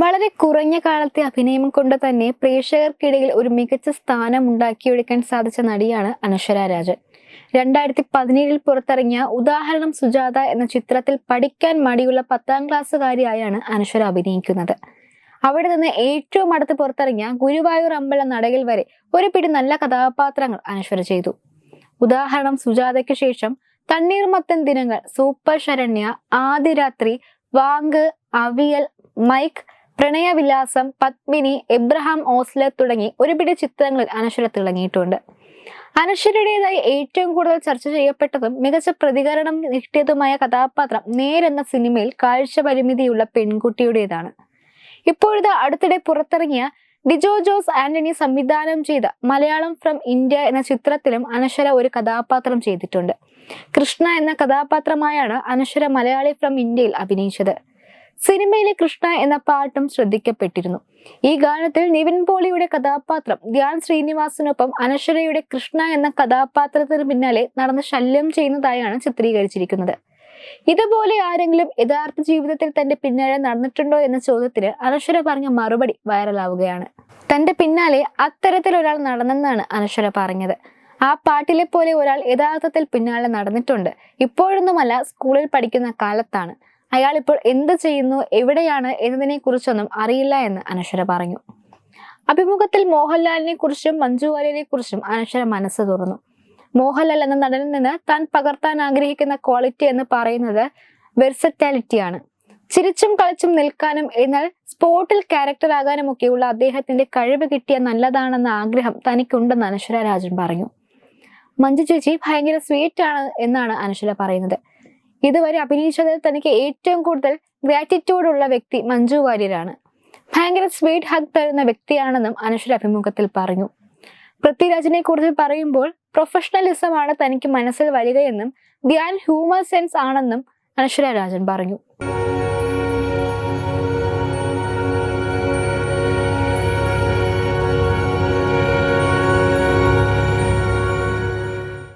വളരെ കുറഞ്ഞ കാലത്തെ അഭിനയം കൊണ്ട് തന്നെ പ്രേക്ഷകർക്കിടയിൽ ഒരു മികച്ച സ്ഥാനം ഉണ്ടാക്കിയെടുക്കാൻ സാധിച്ച നടിയാണ് അനശ്വര രാജൻ. 2017 പുറത്തിറങ്ങിയ ഉദാഹരണം സുജാത എന്ന ചിത്രത്തിൽ പഠിക്കാൻ മടിയുള്ള 10ാം ക്ലാസ്സുകാരിയായാണ് അനശ്വര അഭിനയിക്കുന്നത്. അവിടെ നിന്ന് ഏറ്റവും അടുത്ത് പുറത്തിറങ്ങിയ ഗുരുവായൂർ അമ്പല നടയിൽ വരെ ഒരു പിടി നല്ല കഥാപാത്രങ്ങൾ അനശ്വര ചെയ്തു. ഉദാഹരണം സുജാതയ്ക്ക് ശേഷം തണ്ണീർമത്തൻ ദിനങ്ങൾ, super Sharanya, Adirathri, Vaanku, Aviyal, Mike, Pranayavilasam, Padmini, Abraham Ozler തുടങ്ങി ഒരു പിടി ചിത്രങ്ങളിൽ അനശ്വര തിളങ്ങിയിട്ടുണ്ട്. അനശ്വരയുടേതായി ഏറ്റവും കൂടുതൽ ചർച്ച ചെയ്യപ്പെട്ടതും മികച്ച പ്രതികരണം കിട്ടിയതുമായ കഥാപാത്രം നേരെന്ന സിനിമയിൽ കാഴ്ച പരിമിതിയുള്ള പെൺകുട്ടിയുടേതാണ്. ഇപ്പോഴത്തെ അടുത്തിടെ പുറത്തിറങ്ങിയ ഡിജോ ജോസ് ആന്റണി സംവിധാനം ചെയ്ത മലയാളം ഫ്രം ഇന്ത്യ എന്ന ചിത്രത്തിലും അനശ്വര ഒരു കഥാപാത്രം ചെയ്തിട്ടുണ്ട്. കൃഷ്ണ എന്ന കഥാപാത്രമായാണ് അനശ്വര മലയാളി ഫ്രം ഇന്ത്യയിൽ അഭിനയിച്ചത്. സിനിമയിലെ കൃഷ്ണ എന്ന പാട്ടും ശ്രദ്ധിക്കപ്പെട്ടിരുന്നു. ഈ ഗാനത്തിൽ നിവിൻ പോളിയുടെ കഥാപാത്രം ധ്യാൻ ശ്രീനിവാസനൊപ്പം അനശ്വരയുടെ കൃഷ്ണ എന്ന കഥാപാത്രത്തിന് പിന്നാലെ നടന്ന് ശല്യം ചെയ്യുന്നതായാണ് ചിത്രീകരിച്ചിരിക്കുന്നത്. ഇതുപോലെ ആരെങ്കിലും യഥാർത്ഥ ജീവിതത്തിൽ തന്റെ പിന്നാലെ നടന്നിട്ടുണ്ടോ എന്ന ചോദ്യത്തിന് അനശ്വര പറഞ്ഞ മറുപടി വൈറലാവുകയാണ്. തന്റെ പിന്നാലെ അത്തരത്തിൽ ഒരാൾ നടന്നെന്നാണ് അനശ്വര പറഞ്ഞത്. ആ പാട്ടിലെ പോലെ ഒരാൾ യഥാർത്ഥത്തിൽ പിന്നാലെ നടന്നിട്ടുണ്ട്. ഇപ്പോഴൊന്നുമല്ല, സ്കൂളിൽ പഠിക്കുന്ന കാലത്താണ്. അയാൾ ഇപ്പോൾ എന്ത് ചെയ്യുന്നു, എവിടെയാണ് എന്നതിനെ കുറിച്ചൊന്നും അറിയില്ല എന്ന് അനശ്വര പറഞ്ഞു. അഭിമുഖത്തിൽ മോഹൻലാലിനെ കുറിച്ചും മഞ്ജു വാര്യരെ കുറിച്ചും അനശ്വര മനസ്സ് തുറന്നു. മോഹൻലാൽ എന്ന നടനിൽ നിന്ന് താൻ പകർത്താൻ ആഗ്രഹിക്കുന്ന ക്വാളിറ്റി എന്ന് പറയുന്നത് വെർസറ്റാലിറ്റിയാണ്. ചിരിച്ചും കളിച്ചും നിൽക്കാനും എന്നാൽ സ്പോട്ടിൽ ക്യാരക്ടർ ആകാനും ഒക്കെയുള്ള അദ്ദേഹത്തിന്റെ കഴിവ് കിട്ടിയ നല്ലതാണെന്ന ആഗ്രഹം തനിക്കുണ്ടെന്ന് അനശ്വര രാജൻ പറഞ്ഞു. മഞ്ജു ചേച്ചി ഭയങ്കര സ്വീറ്റ് ആണ് എന്നാണ് അനശ്വര പറയുന്നത്. ഇതുവരെ അഭിനയിച്ചതിൽ തനിക്ക് ഏറ്റവും കൂടുതൽ ഗ്രാറ്റിറ്റ്യൂഡുള്ള വ്യക്തി മഞ്ജു വാര്യരാണ്. ഭയങ്കര സ്വീറ്റ് ഹഗ് തരുന്ന വ്യക്തിയാണെന്നും അനശ്വര അഭിമുഖത്തിൽ പറഞ്ഞു. പൃഥ്വിരാജിനെ കുറിച്ച് പറയുമ്പോൾ പ്രൊഫഷണലിസം ആണ് തനിക്ക് മനസ്സിൽ വരികയെന്നും ധ്യാൻ ഹ്യൂമർ സെൻസ് ആണെന്നും അനശ്വര രാജൻ പറഞ്ഞു.